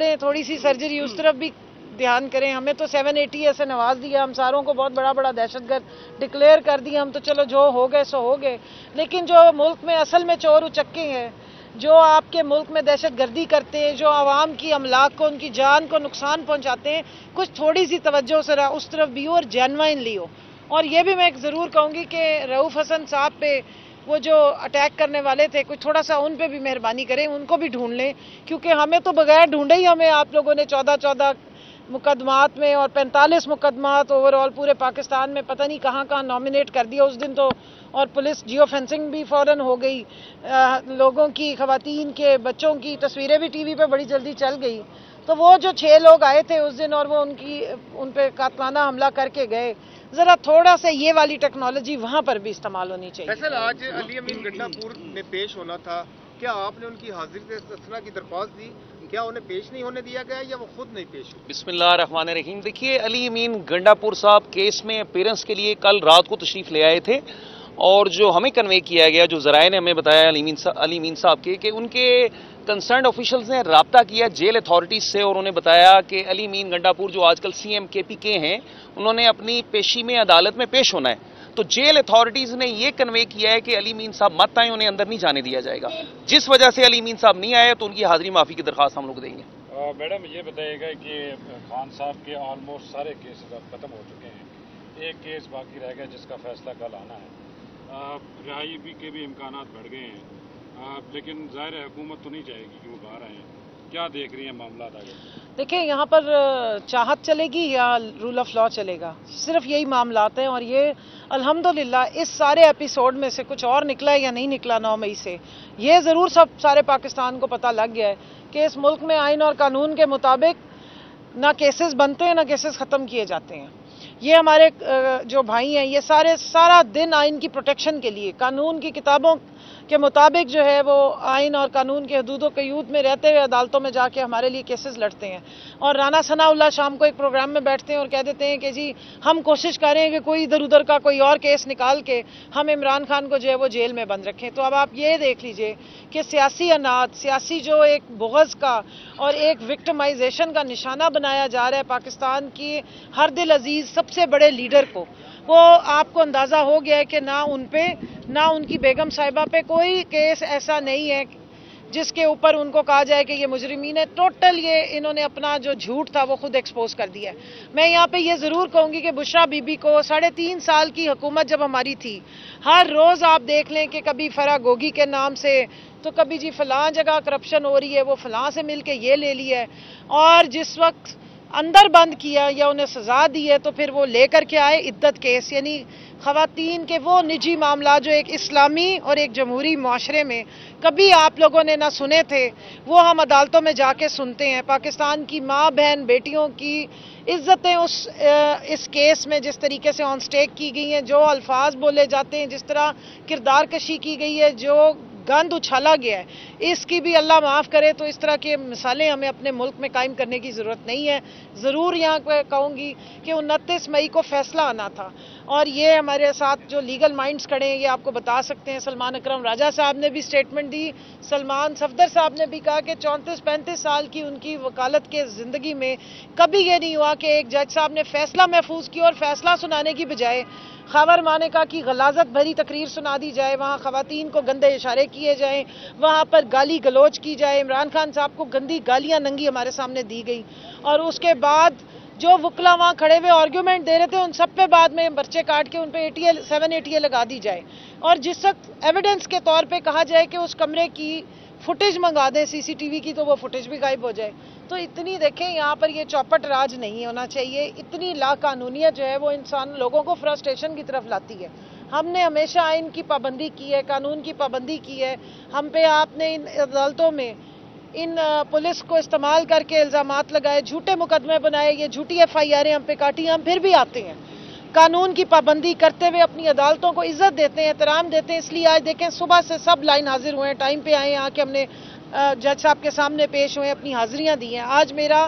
کریں, تھوڑی سی سرجری اس طرف بھی دھیان کریں. ہمیں تو 780 سے نواز دیا, ہم ساروں کو بہت بڑا بڑا دہشت گرد ڈکلیئر کر دیا, ہم تو چلو جو ہو گئے سو ہو گئے. لیکن جو ملک میں اصل میں چور اچکے ہیں, جو آپ کے ملک میں دہشت گردی کرتے ہیں, جو عوام کی املاک کو, ان کی جان کو نقصان پہنچاتے ہیں, کچھ تھوڑی سی توجہ سے اس طرف بھی ہو اور جینوائنلی ہو. اور یہ بھی میں ضرور کہوں گی کہ رؤوف حسن صاحب پہ وہ جو اٹیک کرنے والے تھے, کچھ تھوڑا سا ان پہ بھی مہربانی کریں, ان کو بھی ڈھونڈ لیں, کیونکہ ہمیں تو بغیر ڈھونڈے ہی ہمیں آپ لوگوں نے 14 مقدمات میں اور 45 مقدمات اوور آل پورے پاکستان میں پتہ نہیں کہاں کہاں نامنیٹ کر دیا اس دن تو. اور پولیس جیو فینسنگ بھی فوراً ہو گئی, لوگوں کی, خواتین کے, بچوں کی تصویریں بھی ٹی وی پہ بڑی جلدی چل گئی. تو وہ جو 6 لوگ آئے تھے اس دن اور وہ ان پہ قاتلانہ حملہ کر کے گئے, ذرا تھوڑا سا یہ والی ٹیکنالوجی وہاں پر بھی استعمال ہونی چاہیے. فیصل, آج علی امین گنڈا پور میں پیش ہونا تھا, کیا آپ نے ان کی حاضری سے استثناء کی درخواست دی؟ کیا انہیں پیش نہیں ہونے دیا گیا یا وہ خود نہیں پیش ہوئے؟ بسم اللہ الرحمن الرحیم. دیکھیے, علی امین گنڈا پور صاحب کیس میں اپیرنس کے لیے کل رات کو تشریف لے آئے تھے, اور جو ہمیں کنوے کیا گیا, جو ذرائع نے ہمیں بتایا علی امین صاحب کے, کہ ان کے کنسرنڈ آفیشلز نے رابطہ کیا جیل اتھارٹیز سے, اور انہیں بتایا کہ علی امین گنڈا پور جو آج کل CM-KPK ہیں, انہوں نے اپنی پیشی میں عدالت میں پیش ہونا ہے. تو جیل اتھارٹیز نے یہ کنوے کیا ہے کہ علی امین صاحب مت آئیں, انہیں اندر نہیں جانے دیا جائے گا. جس وجہ سے علی امین صاحب نہیں آئے تو ان کی حاضری معافی کی درخواست ہم لوگ دیں گے. میڈم, یہ بتائیے گا کہ خان صاحب کے آلموسٹ سارے کیسز اب ختم ہو چکے ہیں, ایک کیس باقی رہ گیا جس کا فیصلہ کل آنا ہے. رہائی بھی کے بھی امکانات بڑھ گئے ہیں, لیکن ظاہر ہے حکومت تو نہیں چاہے گی کہ وہ باہر آئیں. کیا دیکھ رہی ہیں معاملات آگے؟ دیکھیں, یہاں پر چاہت چلے گی یا رول آف لا چلے گا, صرف یہی معاملات ہیں. اور یہ الحمدللہ اس سارے ایپیسوڈ میں سے کچھ اور نکلا ہے یا نہیں نکلا 9 مئی سے, یہ ضرور سارے پاکستان کو پتہ لگ گیا ہے کہ اس ملک میں آئین اور قانون کے مطابق نہ کیسز بنتے ہیں نہ کیسز ختم کیے جاتے ہیں. یہ ہمارے جو بھائی ہیں, یہ سارا دن آئین کی پروٹیکشن کے لیے, قانون کی کتابوں کے مطابق جو ہے وہ آئین اور قانون کے حدود و قیود میں رہتے ہوئے عدالتوں میں جا کے ہمارے لیے کیسز لڑتے ہیں. اور رانا ثناء اللہ شام کو ایک پروگرام میں بیٹھتے ہیں اور کہہ دیتے ہیں کہ جی ہم کوشش کر رہے ہیں کہ کوئی ادھر ادھر کا کوئی اور کیس نکال کے ہم عمران خان کو جو ہے وہ جیل میں بند رکھیں. تو اب آپ یہ دیکھ لیجئے کہ سیاسی انات, سیاسی جو ایک بغض کا اور ایک وکٹمائزیشن کا نشانہ بنایا جا رہا ہے پاکستان کی ہر دل عزیز سب سے بڑے لیڈر کو, وہ آپ کو اندازہ ہو گیا ہے کہ نہ ان پہ نہ ان کی بیگم صاحبہ پہ کوئی کیس ایسا نہیں ہے جس کے اوپر ان کو کہا جائے کہ یہ مجرمین ہے. ٹوٹل یہ انہوں نے اپنا جو جھوٹ تھا وہ خود ایکسپوز کر دیا ہے. میں یہاں پہ یہ ضرور کہوں گی کہ بشرا بی بی کو 3.5 سال کی حکومت جب ہماری تھی, ہر روز آپ دیکھ لیں کہ کبھی فرا گوگی کے نام سے, تو کبھی جی فلاں جگہ کرپشن ہو رہی ہے, وہ فلاں سے مل کے یہ لے لی ہے, اور جس وقت اندر بند کیا یا انہیں سزا دی ہے تو پھر وہ لے کر کے آئے عدت کیس, یعنی خواتین کے وہ نجی معاملات جو ایک اسلامی اور ایک جمہوری معاشرے میں کبھی آپ لوگوں نے نہ سنے تھے, وہ ہم عدالتوں میں جا کے سنتے ہیں. پاکستان کی ماں بہن بیٹیوں کی عزتیں اس کیس میں جس طریقے سے آن سٹیک کی گئی ہیں, جو الفاظ بولے جاتے ہیں, جس طرح کردار کشی کی گئی ہے, جو گند اچھالا گیا ہے, اس کی بھی اللہ معاف کرے. تو اس طرح کی مثالیں ہمیں اپنے ملک میں قائم کرنے کی ضرورت نہیں ہے. ضرور یہاں پہ کہوں گی کہ 29 مئی کو فیصلہ آنا تھا, اور یہ ہمارے ساتھ جو لیگل مائنڈز کھڑے ہیں یہ آپ کو بتا سکتے ہیں. سلمان اکرم راجہ صاحب نے بھی سٹیٹمنٹ دی, سلمان صفدر صاحب نے بھی کہا کہ 34-35 سال کی ان کی وکالت کے زندگی میں کبھی یہ نہیں ہوا کہ ایک جج صاحب نے فیصلہ محفوظ کیا اور فیصلہ سنانے کی بجائے خاور مانیکا کی غلاظت بھری تقریر سنا دی جائے, وہاں خواتین کو گندے اشارے کیے جائیں, وہاں پر گالی گلوچ کی جائے, عمران خان صاحب کو گندی گالیاں ننگی ہمارے سامنے دی گئی, اور اس کے بعد جو وکلا وہاں کھڑے ہوئے آرگیومنٹ دے رہے تھے ان سب پہ بعد میں پرچے کاٹ کے ان پہ 780 لگا دی جائے, اور جس وقت ایویڈنس کے طور پہ کہا جائے کہ اس کمرے کی فوٹیج منگا دیں CCTV کی, تو وہ فوٹیج بھی غائب ہو جائے. تو اتنی دیکھیں یہاں پر یہ چوپٹ راج نہیں ہونا چاہیے. اتنی لا قانونیت جو ہے وہ انسان لوگوں کو فرسٹریشن کی طرف لاتی ہے. ہم نے ہمیشہ آئین کی پابندی کی ہے, قانون کی پابندی کی ہے. ہم پہ آپ نے ان عدالتوں میں ان پولیس کو استعمال کر کے الزامات لگائے, جھوٹے مقدمے بنائے, یہ جھوٹی FIR ہم پہ کاٹی, ہم پھر بھی آتے ہیں قانون کی پابندی کرتے ہوئے, اپنی عدالتوں کو عزت دیتے ہیں, احترام دیتے ہیں. اس لیے آج دیکھیں صبح سے سب لائن حاضر ہوئے ہیں, ٹائم پہ آئے ہیں, آ کے ہم نے جج صاحب کے سامنے پیش ہوئے, اپنی حاضریاں دی ہیں. آج میرا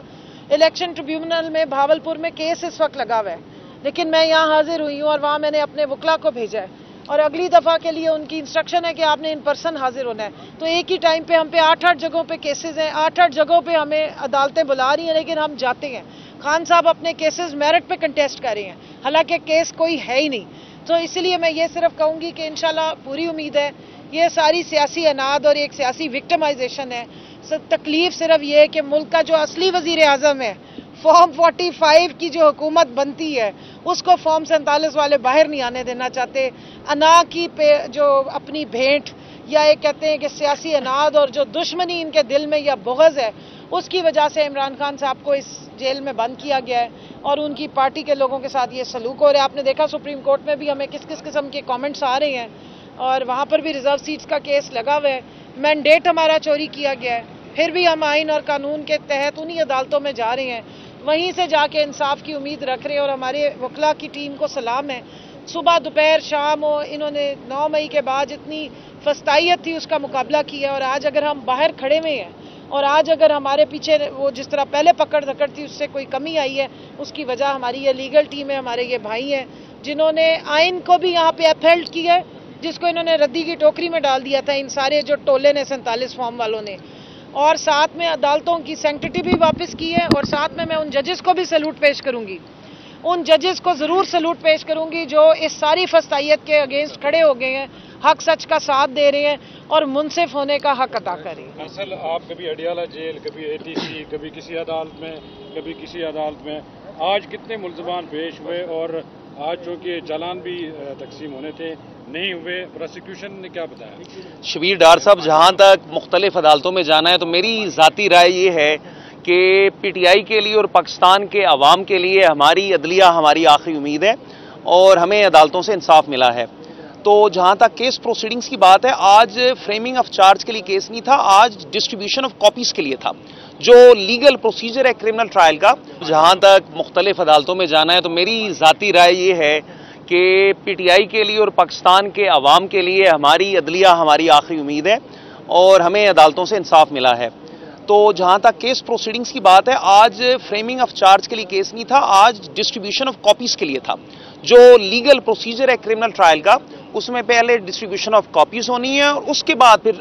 الیکشن ٹریبیونل میں بھاولپور میں کیس اس وقت لگا ہوا ہے, لیکن میں یہاں حاضر ہوئی ہوں اور وہاں میں نے اپنے وکلا کو بھیجا ہے. اور اگلی دفعہ کے لیے ان کی انسٹرکشن ہے کہ آپ نے ان پرسن حاضر ہونا ہے. تو ایک ہی ٹائم پہ ہم پہ 8 جگہوں پہ کیسز ہیں, 8 جگہوں پہ ہمیں عدالتیں بلا رہی ہیں, لیکن ہم جاتے ہیں. خان صاحب اپنے کیسز میرٹ پہ کنٹیسٹ کر رہے ہیں, حالانکہ کیس کوئی ہے ہی نہیں. تو اس لیے میں یہ صرف کہوں گی کہ انشاءاللہ پوری امید ہے یہ ساری سیاسی اناد اور ایک سیاسی وکٹمائزیشن ہے. تکلیف صرف یہ ہے کہ ملک کا جو اصلی وزیر اعظم ہے, فارم 45 کی جو حکومت بنتی ہے اس کو فارم 47 والے باہر نہیں آنے دینا چاہتے. انا کی جو اپنی بھینٹ یا یہ کہتے ہیں کہ سیاسی اناد اور جو دشمنی ان کے دل میں یا بغض ہے, اس کی وجہ سے عمران خان صاحب کو اس جیل میں بند کیا گیا ہے اور ان کی پارٹی کے لوگوں کے ساتھ یہ سلوک ہو رہا ہے. آپ نے دیکھا سپریم کورٹ میں بھی ہمیں کس کس قسم کے کامنٹس آ رہے ہیں, اور وہاں پر بھی ریزرو سیٹس کا کیس لگا ہوا ہے. مینڈیٹ ہمارا چوری کیا گیا ہے, پھر بھی ہم آئین اور قانون کے تحت انہی عدالتوں میں جا رہے ہیں, وہیں سے جا کے انصاف کی امید رکھ رہے ہیں. اور ہمارے وکلا کی ٹیم کو سلام ہے, صبح دوپہر شام ہو انہوں نے 9 مئی کے بعد جتنی فستائیت تھی اس کا مقابلہ کیا. اور آج اگر ہم باہر کھڑے ہوئے ہیں اور آج اگر ہمارے پیچھے وہ جس طرح پہلے پکڑ دھکڑ تھی اس سے کوئی کمی آئی ہے, اس کی وجہ ہماری یہ لیگل ٹیم ہے, ہمارے یہ بھائی ہیں جنہوں نے آئین کو بھی یہاں پہ اپہیلڈ کیا ہے, جس کو انہوں نے ردی کی ٹوکری میں ڈال دیا تھا ان سارے جو ٹولے نے 47 فارم والوں نے, اور ساتھ میں عدالتوں کی سینکٹیٹی بھی واپس کی ہے. اور ساتھ میں ان ججز کو بھی سلوٹ پیش کروں گی, ان ججز کو ضرور سلوٹ پیش کروں گی جو اس ساری فستائیت کے اگینسٹ کھڑے ہو گئے ہیں, حق سچ کا ساتھ دے رہے ہیں اور منصف ہونے کا حق ادا کر رہے ہیں. اصل آپ کبھی اڈیالہ جیل, کبھی ATC, کبھی کسی عدالت میں, کبھی کسی عدالت میں, آج کتنے ملزمان پیش ہوئے اور آج چونکہ چالان بھی تقسیم ہونے تھے نہیں ہوئے, پروسیکیوشن نے کیا بتایا؟ شبیر ڈار صاحب, جہاں تک مختلف عدالتوں میں جانا ہے تو میری ذاتی رائے یہ ہے کہ PTI کے لیے اور پاکستان کے عوام کے لیے ہماری عدلیہ ہماری آخری امید ہے اور ہمیں عدالتوں سے انصاف ملا ہے. تو جہاں تک کیس پروسیڈنگز کی بات ہے, آج فریمنگ آف چارج کے لیے کیس نہیں تھا, آج ڈسٹریبیوشن آف کاپیز کے لیے تھا, جو لیگل پروسیجر ہے کرمنل ٹرائل کا. جہاں تک مختلف عدالتوں میں جانا ہے تو میری ذاتی رائے یہ ہے کہ PTI کے لیے اور پاکستان کے عوام کے لیے ہماری عدلیہ ہماری آخری امید ہے اور ہمیں عدالتوں سے انصاف ملا ہے. تو جہاں تک کیس پروسیڈنگز کی بات ہے, آج فریمنگ آف چارج کے لیے کیس نہیں تھا, آج ڈسٹریبیوشن آف کاپیز کے لیے تھا, جو لیگل پروسیجر ہے کرمنل ٹرائل کا. اس میں پہلے ڈسٹریبیوشن آف کاپیز ہونی ہے اور اس کے بعد پھر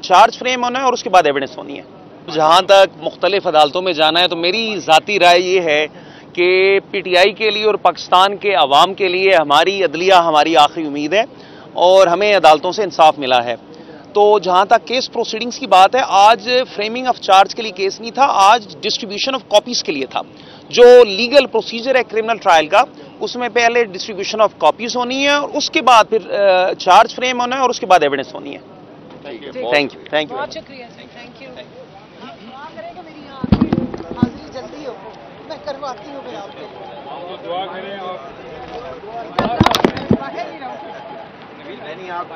چارج فریم ہونا ہے اور اس کے بعد ایویڈنس ہونی ہے. جہاں تک مختلف عدالتوں میں جانا ہے تو میری ذاتی رائے یہ ہے کہ PTI کے لیے اور پاکستان کے عوام کے لیے ہماری عدلیہ ہماری آخری امید ہے اور ہمیں عدالتوں سے انصاف ملا ہے. تو جہاں تک کیس پروسیڈنگز کی بات ہے, آج فریمنگ آف چارج کے لیے کیس نہیں تھا, آج ڈسٹریبیوشن آف کاپیز کے لیے تھا, جو لیگل پروسیجر ہے کرمنل ٹرائل کا. اس میں پہلے ڈسٹریبیوشن آف کاپیز ہونی ہے اور اس کے بعد پھر چارج فریم ہونا ہے اور اس کے بعد ایویڈنس ہونی ہے. Thank you. بہت شکریہ, تھینک یو. دعا کریں کہ میری حاضری جلدی ہو, میں کرواتی ہوں پھر آپ کے دعا کریں. باہر ہی رہوں. آپ